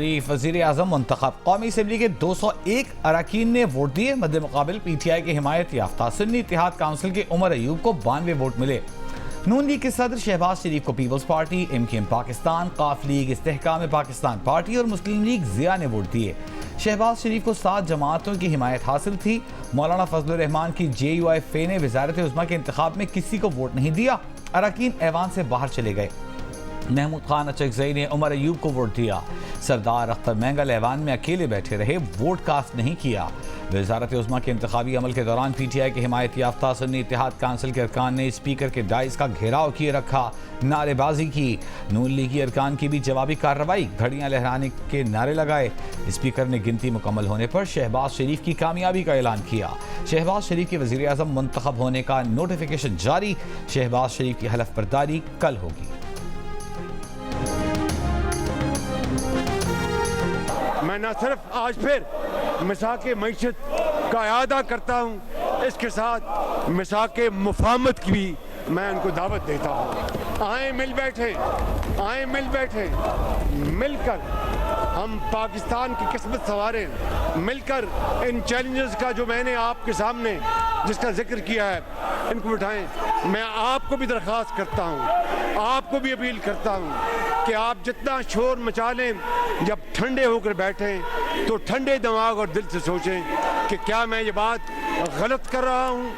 वज़ीर आज़म मुंतखब। कौमी असम्बली के 201 अरकान ने वोट दिए। मद्दे मुकाबिल PTI के हिमायत याफ्ता सुन्नी इत्तेहाद काउंसिल के उमर अयूब को 92 वोट मिले। नून लीग के सदर शहबाज शरीफ को पीपल्स पार्टी, MKM पाकिस्तान, काफ लीग, इस्तेहकाम पाकिस्तान पार्टी और मुस्लिम लीग ज़िया ने वोट दिए। शहबाज शरीफ को 7 जमातों की हिमायत हासिल थी। मौलाना फजलुर रहमान की JUIF ने वज़ारत उज़्मा के इंतखाब में किसी को वोट नहीं दिया। अरकान ऐवान से बाहर चले गए। महमूद खान अचकज़ई ने उमर अयूब को वोट दिया। सरदार अख्तर महंगल ऐवान में अकेले बैठे रहे, वोट कास्ट नहीं किया। वज़ारत उज़्मा के इंतखाबी अमल के दौरान PTI के हिमायत याफ्ता सुन्नी इत्तेहाद काउंसिल के अरकान ने स्पीकर के डाइस का घेराव किए रखा, नारेबाजी की। नून लीगी अरकान की भी जवाबी कार्रवाई, घड़ियाँ लहराने के नारे लगाए। स्पीकर ने गिनती मुकम्मल होने पर शहबाज शरीफ की कामयाबी का ऐलान किया। शहबाज शरीफ के वज़ीर आज़म मुंतखब होने का नोटिफिकेशन जारी। शहबाज शरीफ की हलफ बर्दारी कल होगी। मैं न सिर्फ आज फिर मिसाक मईशत का इआदा करता हूँ, इसके साथ मिसाक मुफाहमत की भी मैं उनको दावत देता हूँ। आए मिल बैठे, मिलकर हम पाकिस्तान की किस्मत संवारें। मिलकर इन चैलेंजेस का जो मैंने आपके सामने जिसका जिक्र किया है, इनको उठाएं। मैं आपको भी दरख्वास्त करता हूँ, आपको भी अपील करता हूँ कि आप जितना शोर मचा लें, जब ठंडे होकर बैठें तो ठंडे दिमाग और दिल से सोचें कि क्या मैं ये बात गलत कर रहा हूँ।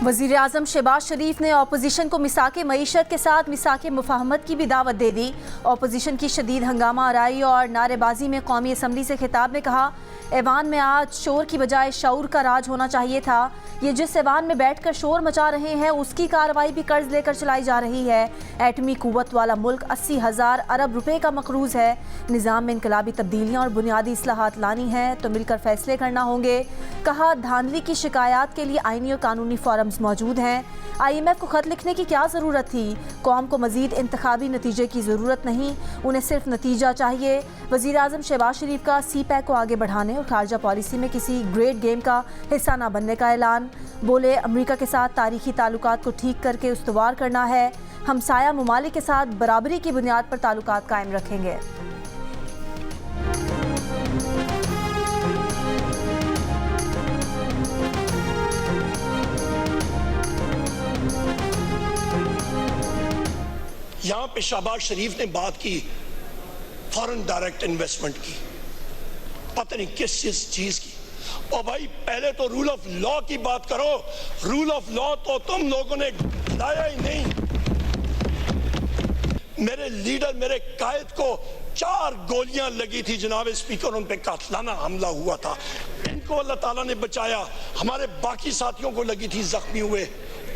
वज़ीर आज़म शहबाज शरीफ ने अपोजिशन को मिसाके मईशत के साथ मिसाके मुफाहमत की भी दावत दे दी। अपोजिशन की शदीद हंगामा आराई और नारेबाजी में कौमी असम्बली से खिताब में कहा, ऐवान में आज शोर की बजाय शऊर का राज होना चाहिए था। ये जिस ऐवान में बैठकर शोर मचा रहे हैं उसकी कार्रवाई भी कर्ज लेकर चलाई जा रही है। एटमी कुव्वत वाला मुल्क 80,000 अरब रुपए का मकरूज है। निज़ाम में इनकलाबी तब्दीलियाँ और बुनियादी इस्लाहात लानी है तो मिलकर फैसले करना होंगे। कहा, धांधली की शिकायत के लिए आईनी और कानूनी फॉरम्स मौजूद हैं। IMF को खत लिखने की क्या ज़रूरत थी? कौम को मज़ीद इंतखाबी नतीजे की ज़रूरत नहीं, उन्हें सिर्फ नतीजा चाहिए। वज़ीर आज़म शहबाज शरीफ का CPAC को आगे बढ़ाने और खारजा पॉलिसी में किसी ग्रेट गेम का हिस्सा न बनने का ऐलान। बोले, अमेरिका के साथ तारीखी ताल्लुकात को ठीक करके उस्तवार करना है। हमसाया ममालिक के साथ बराबरी की बुनियाद पर ताल्लुकात कायम रखेंगे। यहाँ पे शहबाज शरीफ ने बात की फॉरेन डायरेक्ट इन्वेस्टमेंट की, पता नहीं किस चीज की। और भाई पहले तो रूल ऑफ लॉ की बात करो। रूल ऑफ लॉ तो तुम लोगों ने लाया ही नहीं। मेरे लीडर, मेरे कायद को 4 गोलियां लगी थी जनाब स्पीकर, उन पे कातलाना हमला हुआ था। इनको अल्लाह ताला ने बचाया, हमारे बाकी साथियों को लगी थी, जख्मी हुए।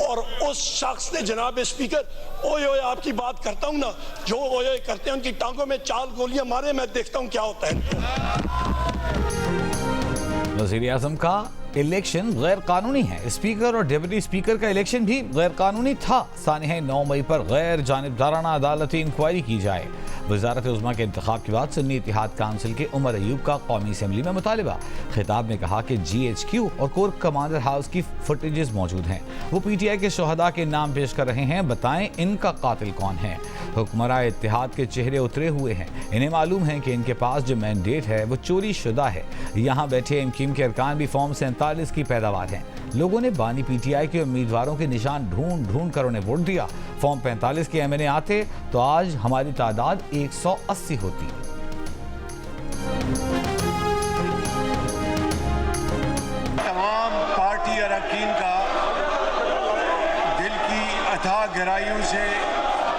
और उस शख्स ने जनाब स्पीकर, ओए ओए आपकी बात करता हूं ना, जो ओए ओए करते हैं उनकी टांगों में 4 गोलियां मारे, मैं देखता हूं क्या होता है। वज़ीर आज़म का इलेक्शन गैर कानूनी है। स्पीकर और डिप्टी स्पीकर का इलेक्शन भी गैर कानूनी था। सानिह 9 मई पर गैर जानिबदाराना अदालती इंक्वायरी की जाए। वज़ारत उज़्मा के इंतखाब के बाद सुन्नी इत्तेहाद काउंसिल के उमर अयूब का कौमी असम्बली में मुतालिबा। खिताब में कहा कि GHQ और कोर कमांडर हाउस की फुटेजेस मौजूद हैं। वो PTI के शोहदा के नाम पेश कर रहे हैं, बताएं इनका कातिल कौन है। हुक्मरान इत्तेहाद के चेहरे उतरे हुए हैं। इन्हें मालूम है कि इनके पास जो मैंडेट है वो चोरी शुदा है। यहाँ बैठे MKM के अरकान भी फॉर्म 47 की पैदावार हैं। लोगों ने बानी PTI के उम्मीदवारों के निशान ढूंढ कर उन्हें वोट दिया। फॉर्म 45 के MNA आते तो आज हमारी तादाद 180 होती। तमाम पार्टी अरकान का दिल की अथाह गहराइयों से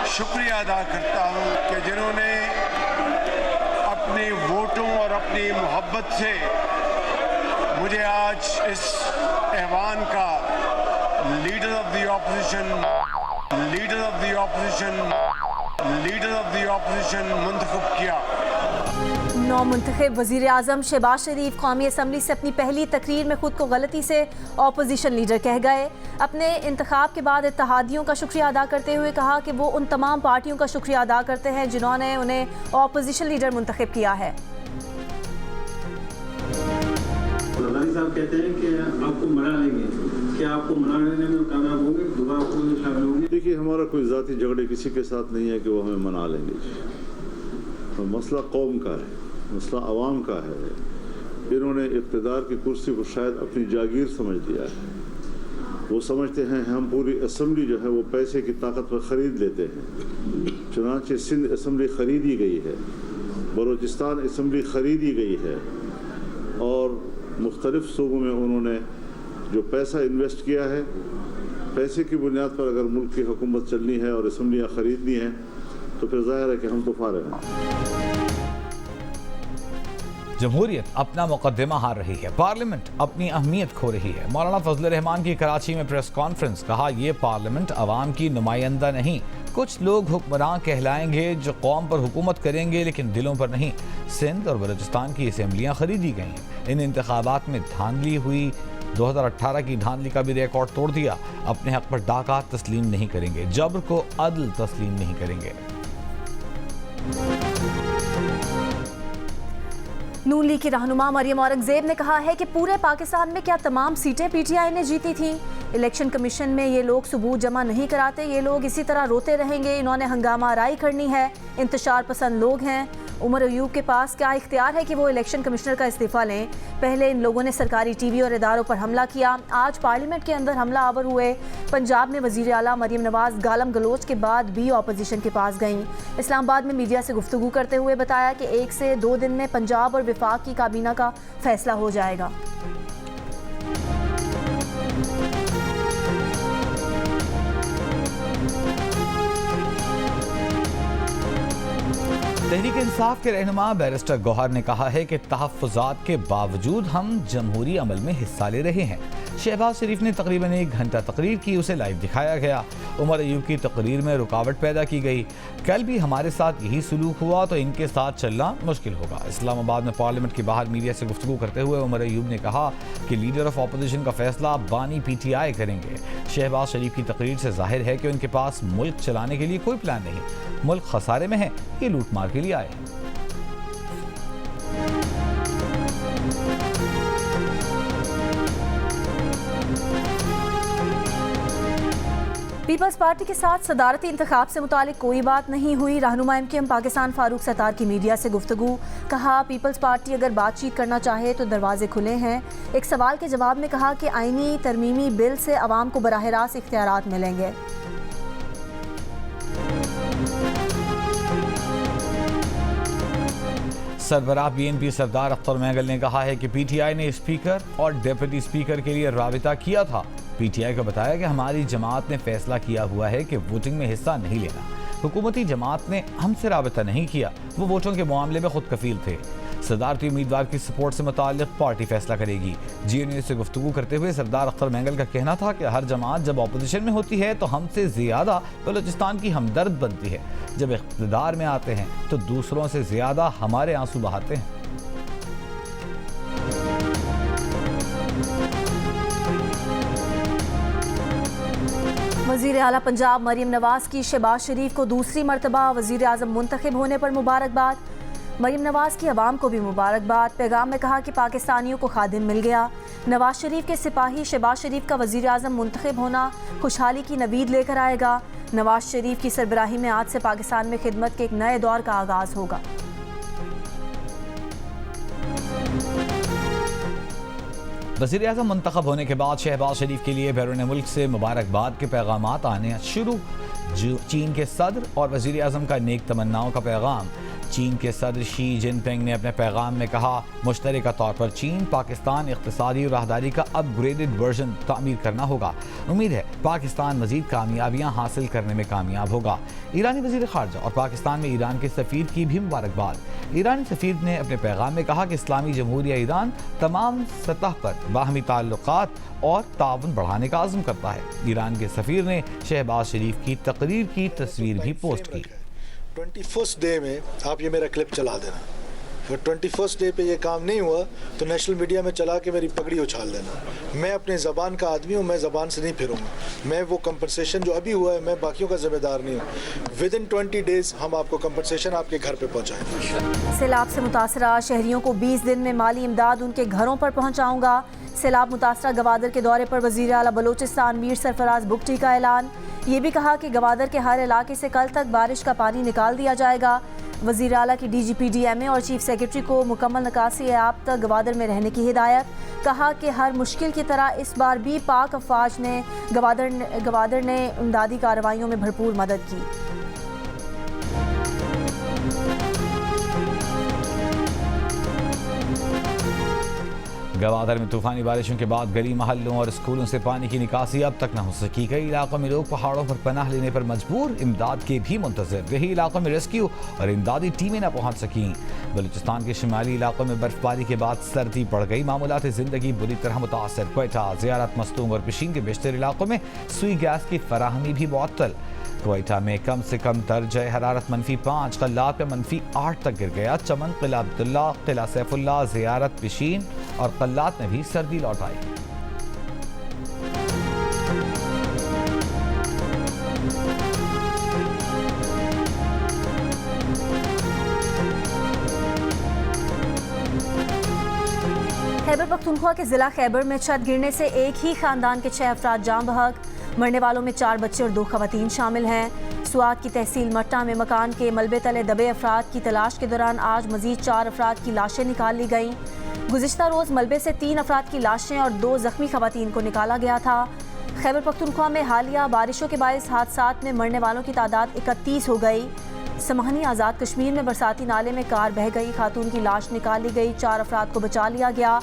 शुक्रिया अदा करता हूँ कि जिन्होंने अपने वोटों और अपनी मोहब्बत से मुझे आज इस ऐवान का लीडर ऑफ द ऑपोजिशन मुंतखब किया। नौमुंतखब वज़ीर आज़म शहबाज शरीफ कौमी असम्बली से अपनी पहली तकरीर में खुद को गलती से अपोजिशन लीडर कह गए। अपने इंतखाब के बाद इत्तेहादियों का शुक्रिया अदा करते हुए कहा कि वो उन तमाम पार्टियों का शुक्रिया अदा करते हैं जिन्होंने उन्हें अपोजिशन लीडर मुंतखब किया है। साहब कहते हैं कि आपको मना लेंगे, क्या आपको मना लेने में कामयाब होंगे? दोबारा आपको शामिल होंगे? देखिए, हमारा कोई ज़ाती झगड़े किसी के साथ नहीं है कि वो हमें मना लेंगे। मसला कौम का है, मसला अवाम का है। इन्होंने इक़्तिदार की कुर्सी को शायद अपनी जागीर समझ लिया है। वो समझते हैं हम पूरी असम्बली जो है वो पैसे की ताकत पर ख़रीद लेते हैं। चुनांचे सिंध असम्बली ख़रीदी गई है, बलूचिस्तान असम्बली ख़रीदी गई है और मुख्तलिफ़ सूबों में उन्होंने जो पैसा इन्वेस्ट किया है, पैसे की बुनियाद पर अगर मुल्क की हुकूमत चलनी है और असम्बलियाँ ख़रीदनी हैं तो फिर ज़ाहिर है कि हम तो फारिग हैं। जमहूरियत अपना मुकदमा हार रही है, पार्लियामेंट अपनी अहमियत खो रही है। मौलाना फजल रहमान की कराची में प्रेस कॉन्फ्रेंस, कहा ये पार्लियामेंट अवाम की नुमाइंदा नहीं, कुछ लोग हुक्मरान कहलाएंगे जो कौम पर हुकूमत करेंगे लेकिन दिलों पर नहीं। सिंध और बलूचिस्तान की असम्बलियाँ खरीदी गई हैं, इन इंतखाबात में धांधली हुई, 2018 की धांधली का भी रिकॉर्ड तोड़ दिया। अपने हक पर डाका तस्लीम नहीं करेंगे, जबर को अदल तस्लीम नहीं करेंगे। नून लीग की रहनुमा मरियम औरंगजेब ने कहा है कि पूरे पाकिस्तान में क्या तमाम सीटें पीटीआई ने जीती थीं? इलेक्शन कमीशन में ये लोग सबूत जमा नहीं कराते, ये लोग इसी तरह रोते रहेंगे। इन्होंने हंगामा आराई करनी है, इंतशार पसंद लोग हैं। उमर अयूब के पास क्या इख्तियार है कि वो इलेक्शन कमिश्नर का इस्तीफा लें? पहले इन लोगों ने सरकारी टीवी और इदारों पर हमला किया, आज पार्लियामेंट के अंदर हमला आवर हुए। पंजाब में वज़ीर आला मरियम नवाज गालम गलोच के बाद भी अपोजिशन के पास गईं। इस्लामाबाद में मीडिया से गुफ्तगू करते हुए बताया कि 1 से 2 दिन में पंजाब और विफाक की काबीना का फैसला हो जाएगा। तहरीक इंसाफ के रहनुमा बैरिस्टर गौहर ने कहा है कि तहफ़्फ़ुज़ात के बावजूद हम जमहूरी अमल में हिस्सा ले रहे हैं। शहबाज शरीफ ने तकरीबन 1 घंटा तकरीर की, उसे लाइव दिखाया गया। उमर अयूब की तकरीर में रुकावट पैदा की गई। कल भी हमारे साथ यही सलूक हुआ तो इनके साथ चलना मुश्किल होगा। इस्लामाबाद में पार्लियामेंट के बाहर मीडिया से गुफ्तगू करते हुए उमर अयूब ने कहा कि लीडर ऑफ अपोजिशन का फैसला बानी पीटीआई करेंगे। शहबाज शरीफ की तकरीर से जाहिर है कि उनके पास मुल्क चलाने के लिए कोई प्लान नहीं, मुल्क खसारे में है, ये लूट मार के लिए आए हैं। पीपल्स पार्टी के साथ सदारती इंतखाब से मुतालिक कोई बात नहीं हुई। रहनुमा एमकेएम पाकिस्तान फारूक सत्तार की मीडिया से गुफ्तगू, कहा पीपल्स पार्टी अगर बातचीत करना चाहे तो दरवाजे खुले हैं। एक सवाल के जवाब में कहा कि आईनी तरमीमी बिल से अवाम को बराह रास्त इख्तियारात मिलेंगे। सरबराह बीएनपी सरदार अख्तर महंगल ने कहा है कि पीटीआई ने स्पीकर और डिप्टी स्पीकर के लिए राबिता किया था। पीटीआई को बताया कि हमारी जमात ने फैसला किया हुआ है कि वोटिंग में हिस्सा नहीं लेना। हुकूमती जमात ने हमसे राबिता नहीं किया, वो वोटों के मामले में खुद कफील थे। सदारती उम्मीदवार की सपोर्ट से मुताल्लिक पार्टी फैसला करेगी। जीएनयू से गुफ्तगू करते हुए सरदार अख्तर महंगल का कहना था कि हर जमात जब अपोजिशन में होती है तो हमसे ज़्यादा बलूचिस्तान की हमदर्द बनती है, जब इख्तिदार में आते हैं तो दूसरों से ज़्यादा हमारे आंसू बहाते हैं। वज़ीर आला पंजाब मरियम नवाज की शहबाज शरीफ को दूसरी मरतबा वज़ीर आज़म मुंतखब होने पर मुबारकबाद। मरियम नवाज की आवाम को भी मुबारकबाद। पैगाम में कहा कि पाकिस्तानियों को खादिम मिल गया। नवाज शरीफ के सिपाही शहबाज शरीफ का वज़ीर आज़म मुंतखब होना खुशहाली की नवीद लेकर आएगा। नवाज शरीफ की सरबराही में आज से पाकिस्तान में खिदमत के एक नए दौर का आगाज़ होगा। वज़ीर आज़म मुंतखब होने के बाद शहबाज शरीफ के लिए बैरून मुल्क से मुबारकबाद के पैगामात आने शुरू। चीन के सदर और वज़ीर आज़म का नेक तमन्नाओं का पैगाम। चीन के सदर शी जिनपिंग ने अपने पैगाम में कहा, मुश्तरका तौर पर चीन पाकिस्तान इक़्तिसादी राहदारी का अपग्रेडेड वर्जन तामीर करना होगा। उम्मीद है पाकिस्तान मज़ीद कामयाबियाँ हासिल करने में कामयाब होगा। ईरानी वज़ीर ख़ारजा और पाकिस्तान में ईरान के सफ़ीर की भी मुबारकबाद। ईरानी सफ़ीर ने अपने पैगाम में कहा कि इस्लामी जमहूरिया ईरान तमाम सतह पर बाहमी ताल्लुक़ात और ताउन बढ़ाने का आज़म करता है। ईरान के सफ़ीर ने शहबाज शरीफ की तकरीर की तस्वीर भी पोस्ट की। 21st डे में आप ये मेरा क्लिप चला देना। अगर 21st डे पे ये काम नहीं हुआ तो नेशनल मीडिया में चला के मेरी पगड़ी उछाल देना। मैं अपने ज़बान का आदमी हूँ, मैं ज़बान से नहीं फिरूँगा। मैं वो कंपनसेशन जो अभी हुआ है, मैं बाकियों का ज़िम्मेदार नहीं हूँ। विदिन 20 डेज़ हम आपको कंपनसेशन आपके घर पे पहुँचाएंगे। सैलाब से मुतासरा शहरियों को 20 दिन में माली इमदाद उनके घरों पर पहुँचाऊँगा। सैलाब मुतासरा गवादर के दौरे पर वज़ीर आला बलोचिस्तान मीर सरफराज बुगटी का ऐलान। ये भी कहा कि गवादर के हर इलाके से कल तक बारिश का पानी निकाल दिया जाएगा। वज़ीर आला की DGP DMA और चीफ सेक्रेटरी को मुकम्मल निकासी ऐप तक गवादर में रहने की हिदायत। कहा कि हर मुश्किल की तरह इस बार भी पाक अफवाज ने गवादर ने इमदादी कार्रवाइयों में भरपूर मदद की। गवादर में तूफानी बारिशों के बाद गली महल्लों और स्कूलों से पानी की निकासी अब तक न हो सकी। कई इलाकों में लोग पहाड़ों पर पनाह लेने पर मजबूर, इमदाद के भी मुंतज़िर। कई इलाकों में रेस्क्यू और इमदादी टीमें न पहुंच सकीं। बलूचिस्तान के शुमाली इलाकों में बर्फबारी के बाद सर्दी बढ़ गई। मामूलात ज़िंदगी बुरी तरह मुतासर। क्वेटा, ज़ियारत, मस्तूंग और पिशीन के बेशतर इलाकों में सुई गैस की फराहमी भी मुअत्तल। क्वेटा में कम से कम दर्जा हरारत -5, कल्लात में -8 तक गिर गया। चमन, किला अब्दुल्ला, किला सैफुल्ला, ज़ियारत, पिशीन और कल्लात में भी सर्दी लौट आई। खैबर पख्तूनख्वा के जिला खैबर में छत गिरने से एक ही खानदान के 6 अफराद जान बहक। मरने वालों में 4 बच्चे और 2 खवातीन शामिल हैं। स्वात की तहसील मट्टा में मकान के मलबे तले दबे अफराद की तलाश के दौरान आज मजीद 4 अफराद की लाशें निकाल ली गईं। गुज़िश्ता रोज़ मलबे से 3 अफराद की लाशें और 2 जख्मी खवातीन को निकाला गया था। खैबर पख्तूनख्वा में हालिया बारिशों के बायस हादसात में मरने वालों की तादाद 31 हो गई। समानी आज़ाद कश्मीर में बरसाती नाले में कार बह गई, खातून की लाश निकाली गई, 4 अफराद को बचा लिया गया।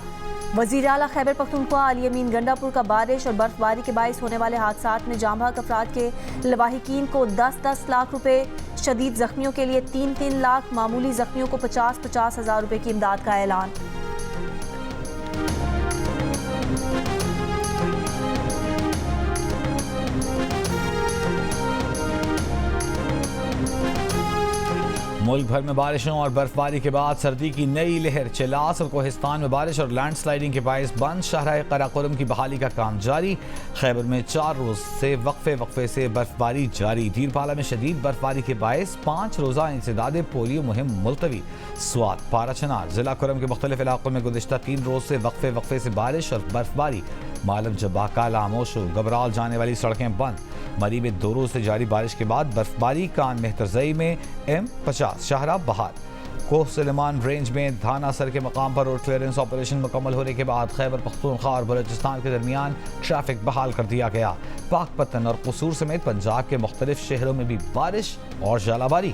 वज़ीर आला खैबर पख्तूनख्वा अली अमीन गंडापुर का बारिश और बर्फबारी के बायस होने वाले हादसात में जाँ बहक अफराद के लवाहिकीन को 10-10 लाख रुपए, शदीद जख्मियों के लिए 3-3 लाख, मामूली जख्मियों को 50-50 हज़ार रुपए की इमदाद का ऐलान। मुल्क भर में बारिशों और बर्फबारी के बाद सर्दी की नई लहर। चिलास और कोहिस्तान में बारिश और लैंडस्लाइडिंग के बायस बंद शहर कराकोरम की बहाली का काम जारी। खैबर में 4 रोज से वक्फे से बर्फबारी जारी। दीरपाला में शदीद बर्फबारी के बायस 5 रोजा इंसदाद पोलियो मुहिम मुलतवी। स्वात, पाराचनार, जिला कुरम के मुख्तलिफ इलाकों में गुज़िश्ता 3 रोज से वक्फे से बारिश और बर्फबारी। मालम जब्बा, काला, मोशो, गबराल जाने वाली सड़कें बंद। मरी में 2 रोज से जारी बारिश के बाद बर्फबारी। कान मेहतरजई में M50 शाहरा बहार। कोह सलेमान रेंज में धाना सर के मकाम पर रोड क्लियरेंस ऑपरेशन मुकम्मल होने के बाद खैबर पख्तूनख्वा और बलूचिस्तान के दरमियान ट्रैफिक बहाल कर दिया गया। पाकपतन और कसूर समेत पंजाब के मुख्तलिफ शहरों में भी बारिश और जालाबारी।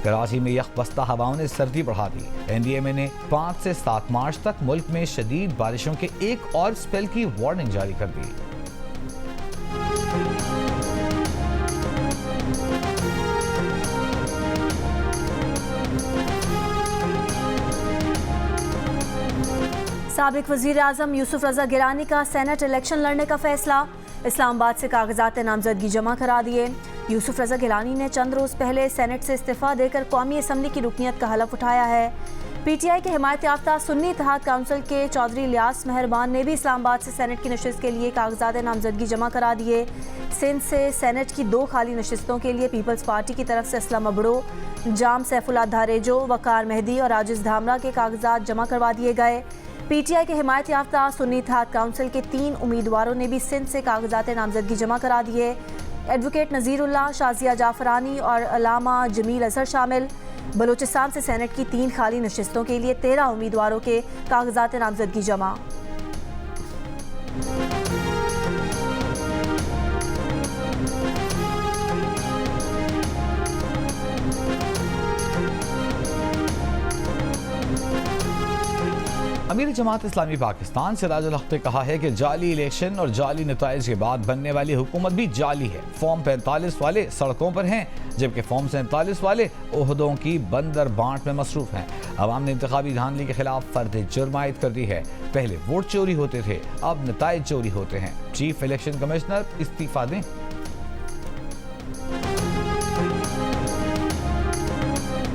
कराची में यकबस्ता हवाओं ने सर्दी बढ़ा दी। NDMA ने 5 से 7 मार्च तक मुल्क में शदीद बारिशों के एक और स्पेल की वार्निंग जारी कर दी। साबिक वज़ीर आज़म यूसुफ रज़ा गिलानी का सेनेट इलेक्शन लड़ने का फैसला। इस्लामाबाद से कागजात नामजदगी जमा करा दिए। यूसुफ रज़ा गिलानी ने चंद रोज़ पहले सेनेट से इस्तीफ़ा देकर कौमी असम्बली की रुकनीत का हलफ उठाया है। PTI के हिमायत याफ्ता सुन्नी इत्तेहाद काउंसिल के चौधरी इलियास मेहरबान ने भी इस्लामाबाद से सेनेट की नशिस्त के लिए कागजात नामजदगी जमा करा दिए। सिंध से सेनेट की 2 खाली नशिस्तों के लिए पीपल्स पार्टी की तरफ से असलम अबड़ो, जाम सैफुल्लाह धारेजो, वकार मेहदी और आजिज धामरा के कागजात जमा करवा दिए गए। PTI के हिमायत याफ्ता सुन्नी इत्तेहाद काउंसिल के 3 उम्मीदवारों ने भी सिंध से कागजात नामजदगी जमा करा दिए। एडवोकेट नज़ीरुल्लाह, शाजिया जाफरानी और अलामा जमील अजहर शामिल। बलूचिस्तान से सेनेट की 3 खाली नशिस्तों के लिए 13 उम्मीदवारों के कागजात नामजदगी जमा। अमीर जमात इस्लामी पाकिस्तान सिराजुल हक ने कहा है कि जाली इलेक्शन और जाली नताइज के बाद बनने वाली हुकूमत भी जाली है। फॉर्म 45 वाले सड़कों पर हैं, जबकि फॉर्म 47 वाले ओहदों की बंदर बांट में मसरूफ हैं। अवाम ने इंतखाबी धांधली के खिलाफ फर्द जुर्म आयद कर दी है। पहले वोट चोरी होते थे, अब नताइज चोरी होते हैं। चीफ इलेक्शन कमिश्नर इस्तीफा दें।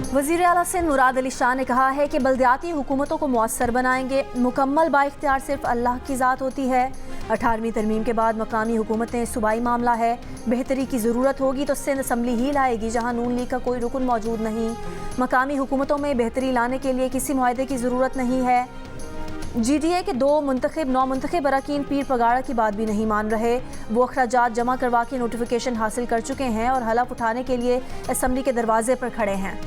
वज़ीर आला सिंध मुराद अली शाह ने कहा है कि बल्दियाती हुकूमतों को मुअस्सर बनाएंगे। मुकम्मल बाइख्तियार सिर्फ अल्लाह की ज़ात होती है। 18वीं तरमीम के बाद मकामी हुकूमतें सूबाई मामला है। बेहतरी की ज़रूरत होगी तो सिंध असम्बली ही लाएगी, जहाँ नून लीग का कोई रुकन मौजूद नहीं। मकामी हुकूमतों में बेहतरी लाने के लिए किसी मुआहदे की ज़रूरत नहीं है। GDA के 2 नौमुंतखब अरकान पीर पगाड़ा की बात भी नहीं मान रहे। वो अखराजात जमा करवा के नोटिफिकेशन हासिल कर चुके हैं और हलफ उठाने के लिए असम्बली के दरवाजे पर खड़े हैं।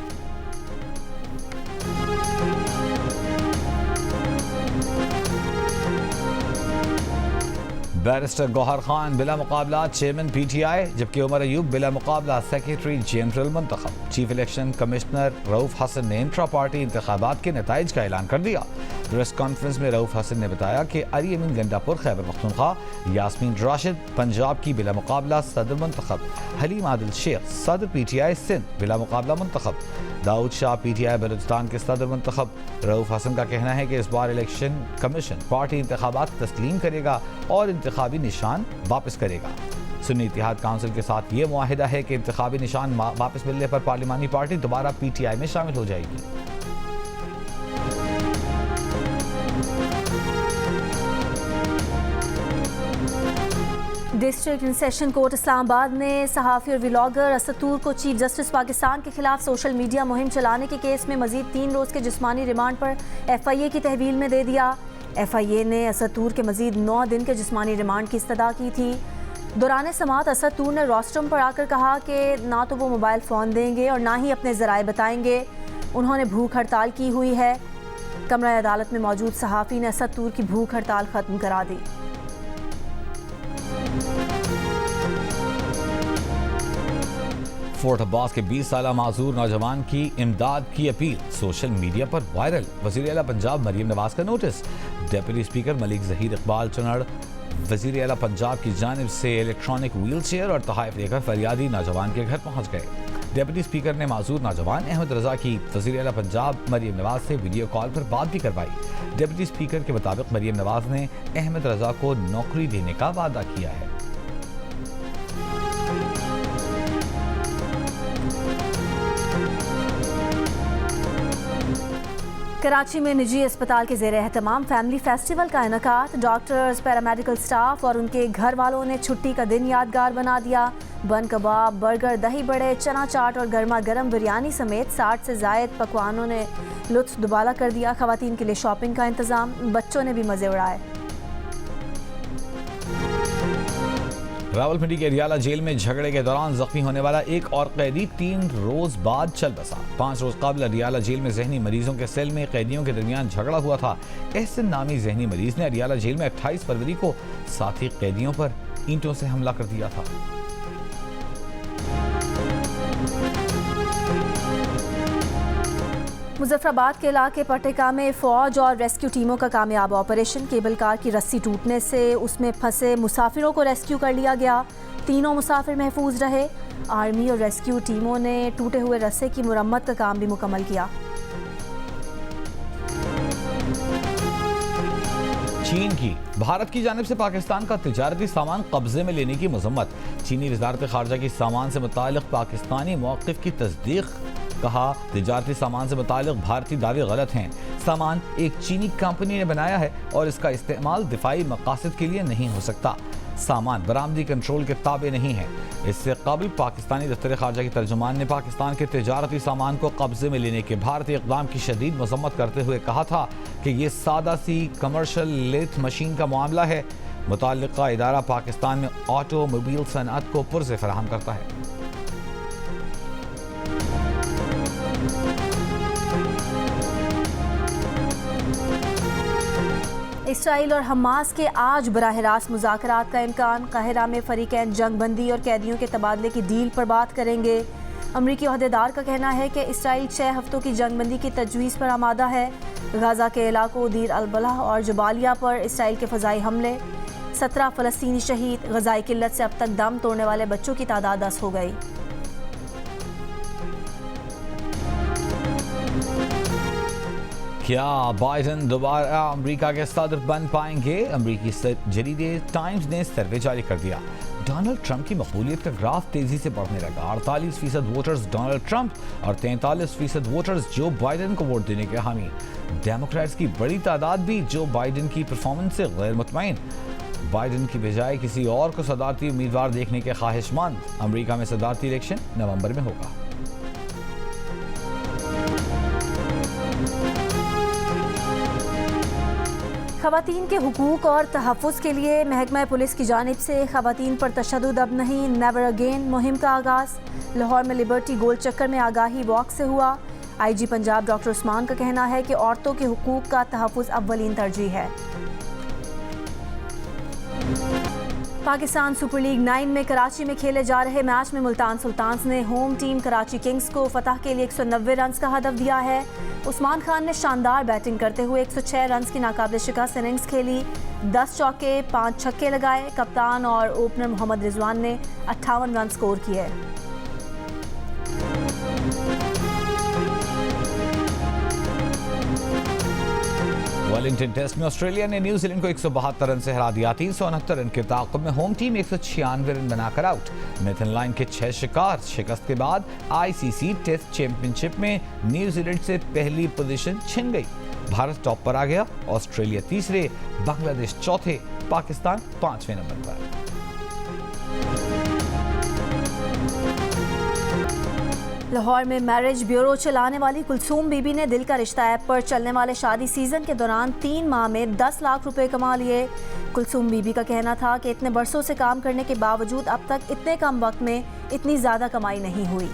बैरिस्टर गौहर खान बिला मुकाबला चेयरमैन PTI, जबकि उमर अयूब बिला मुकाबला सेक्रेटरी जनरल मुंतखब। Chief election commissioner Rauf Hasan ने इंट्रा पार्टी इंतखाबात के नताइज का ऐलान कर दिया। प्रेस कॉन्फ्रेंस में रऊफ हसन ने बताया कि अली अमीन गंडापुर खैबर पख्तूनख्वा, यास्मीन राशिद पंजाब की बिला मुकाबला सदर मुंतखब, हलीम आदिल शेख सदर PTI सिंध बिला मुकाबला मुंतखब, दाऊद शाह PTI बलूचिस्तान के सदर मुंतखब। रऊफ हसन का कहना है कि इस बार इलेक्शन कमीशन पार्टी इंतखाबात तस्लीम करेगा और इंतखाबी निशान वापस करेगा। सुन्नी इत्तेहाद काउंसिल के साथ ये मुआहिदा है कि इंतखाबी निशान वापस मिलने पर पार्लिमानी पार्टी दोबारा PTI में शामिल हो जाएगी। District in session court Islamabad ने सहाफ़ी और व्लॉगर असतूर को चीफ जस्टिस पाकिस्तान के खिलाफ सोशल मीडिया मुहिम चलाने के केस में मजीद 3 रोज़ के जिस्मानी रिमांड पर FIA की तहवील में दे दिया। FIA ने असतूर के मजीद 9 दिन के जिस्मानी रिमांड की इस्तदा की थी। दौरान समाअत असतूर ने रोस्टम पर आकर कहा कि ना तो वो मोबाइल फ़ोन देंगे और ना ही अपने ज़राए बताएंगे। उन्होंने भूख हड़ताल की हुई है। कमरा अदालत में मौजूद सहाफ़ी ने असतूर की भूख हड़ताल ख़त्म करा दी। फोर्ट अब्बास के 20 साला माजूर नौजवान की इमदाद की अपील सोशल मीडिया पर वायरल। वज़ीर आला पंजाब मरीम नवाज का notice. Deputy speaker Malik Zaheer Iqbal Channar वज़ीर आला पंजाब की जानिब से इलेक्ट्रॉनिक व्हील चेयर और तोहफ़ लेकर फरियादी नौजवान के घर पहुँच गए। डिप्टी स्पीकर ने माजूर नौजवान अहमद रजा की वज़ीर आला पंजाब मरीम नवाज से वीडियो कॉल पर बात भी करवाई। डिप्टी स्पीकर के मुताबिक मरीम नवाज ने अहमद रजा को नौकरी देने का वादा किया है। कराची में निजी अस्पताल के ज़ेर एहतमाम फैमिली फेस्टिवल का इनकात। डॉक्टर्स, पैरामेडिकल स्टाफ और उनके घर वालों ने छुट्टी का दिन यादगार बना दिया। बन कबाब, बर्गर, दही बड़े, चना चाट और गर्मा गर्म बिरयानी समेत 60 से ज़ायद पकवानों ने लुत्फ़ दुबाला कर दिया। ख़वातीन के लिए शॉपिंग का इंतज़ाम, बच्चों ने भी मज़े उड़ाए। रावलपिंडी के रियाला जेल में झगड़े के दौरान जख्मी होने वाला एक और कैदी 3 रोज बाद चल बसा। 5 रोज कबल रियाला जेल में जहनी मरीजों के सेल में कैदियों के दरमियान झगड़ा हुआ था। एहसन नामी जहनी मरीज ने रियाला जेल में 28 फरवरी को साथी कैदियों पर ईंटों से हमला कर दिया था। मुजफ्फराबाद के इलाके पटेका में फौज और रेस्क्यू टीमों का कामयाब ऑपरेशन। केबल कार की रस्सी टूटने से उसमें फंसे मुसाफिरों को रेस्क्यू कर लिया गया। 3 मुसाफिर महफूज रहे। आर्मी और रेस्क्यू टीमों ने टूटे हुए रस्से की मुरम्मत का काम भी मुकम्मल किया। चीन की भारत की जानिब से पाकिस्तान का तिजारती सामान कब्जे में लेने की मजम्मत। चीनी वजारत खारजा की सामान से मुताल्लिक पाकिस्तानी मौक़िफ़ की तस्दीक। कहा, तिजारती सामान से मुताल्लिक भारतीय दावे गलत हैं। सामान एक चीनी कंपनी ने बनाया है और इसका इस्तेमाल दिफाई मकासद के लिए नहीं हो सकता। सामान बरामदी कंट्रोल के ताबे नहीं है। इससे कबल पाकिस्तानी दफ्तर खारजा की तर्जुमान ने पाकिस्तान के तिजारती सामान को कब्जे में लेने के भारतीय इक़दाम की शदीद मजम्मत करते हुए कहा था कि ये सादा सी कमर्शल लेथ मशीन का मामला है। मुताल्लिका इदारा पाकिस्तान में ऑटोमोबाइल सनअत को पुरज़े फराहम करता है। इसराइल और हमास के आज बराह रास्त मुज़ाकरात का इम्कान। काहिरा में फरीकैन जंग बंदी और कैदियों के तबादले की डील पर बात करेंगे। अमरीकी अहदेदार का कहना है कि इसराइल 6 हफ्तों की जंग बंदी की तजवीज़ पर आमादा है। गाज़ा के इलाकों दीर अल-बलाह और जबालिया पर इसराइल के फ़ज़ाई हमले। 17 फ़लस्तीनी शहीद। ग़ज़ाई किल्लत से अब तक दम तोड़ने वाले बच्चों की तादाद 10 हो गई। क्या बाइडन दोबारा अमेरिका के सदर बन पाएंगे? अमेरिकी जरीदे टाइम्स ने सर्वे जारी कर दिया। डोनाल्ड ट्रंप की मकबूलियत का ग्राफ तेजी से बढ़ने लगा। 48% वोटर्स डोनाल्ड ट्रंप और 43% वोटर्स जो बाइडन को वोट देने के हामी। डेमोक्रेट्स की बड़ी तादाद भी जो बाइडन की परफॉर्मेंस से गैर मुतमईन। बाइडन की बजाय किसी और को सदारती उम्मीदवार देखने के ख्वाहिशमंद। अमेरिका में सदारती इलेक्शन नवंबर में होगा। ख़वातीन के हुकूक और तहफ़्फ़ुज़ के लिए महकमा पुलिस की जानिब से ख़वातीन पर तशद्दुद अब नहीं, नेवर अगेन मुहिम का आगाज़। लाहौर में लिबर्टी गोल चक्कर में आगाही वॉक से हुआ। IG पंजाब डॉक्टर उस्मान का कहना है कि औरतों के हुकूक का तहफ़्फ़ुज़ अव्वलीन तरजीह है। पाकिस्तान सुपर लीग 9 में कराची में खेले जा रहे मैच में मुल्तान सुल्तान्स ने होम टीम कराची किंग्स को फतह के लिए 190 रन का हदफ दिया है। उस्मान खान ने शानदार बैटिंग करते हुए 106 रन की नाकाबिल शिकस्त इनिंग्स खेली। 10 चौके 5 छक्के लगाए। कप्तान और ओपनर मोहम्मद रिजवान ने 58 रन स्कोर किए। वेलिंगटन टेस्ट में ऑस्ट्रेलिया ने न्यूजीलैंड को 172 रन से हरा दिया। 369 रन के ताक़ुब में होम टीम 196 रन बनाकर आउट। नेथन लाइन के 6 शिकार। शिकस्त के बाद आईसीसी टेस्ट चैंपियनशिप में न्यूजीलैंड से पहली पोजीशन छिन गई। भारत टॉप पर आ गया। ऑस्ट्रेलिया तीसरे, बांग्लादेश चौथे, पाकिस्तान 5वें नंबर पर। लाहौर में मैरिज ब्यूरो चलाने वाली कुलसूम बीबी ने दिल का रिश्ता ऐप पर चलने वाले शादी सीजन के दौरान 3 माह में 10 लाख रुपए कमा लिए। कुलसूम बीबी का कहना था कि इतने बरसों से काम करने के बावजूद अब तक इतने कम वक्त में इतनी ज्यादा कमाई नहीं हुई।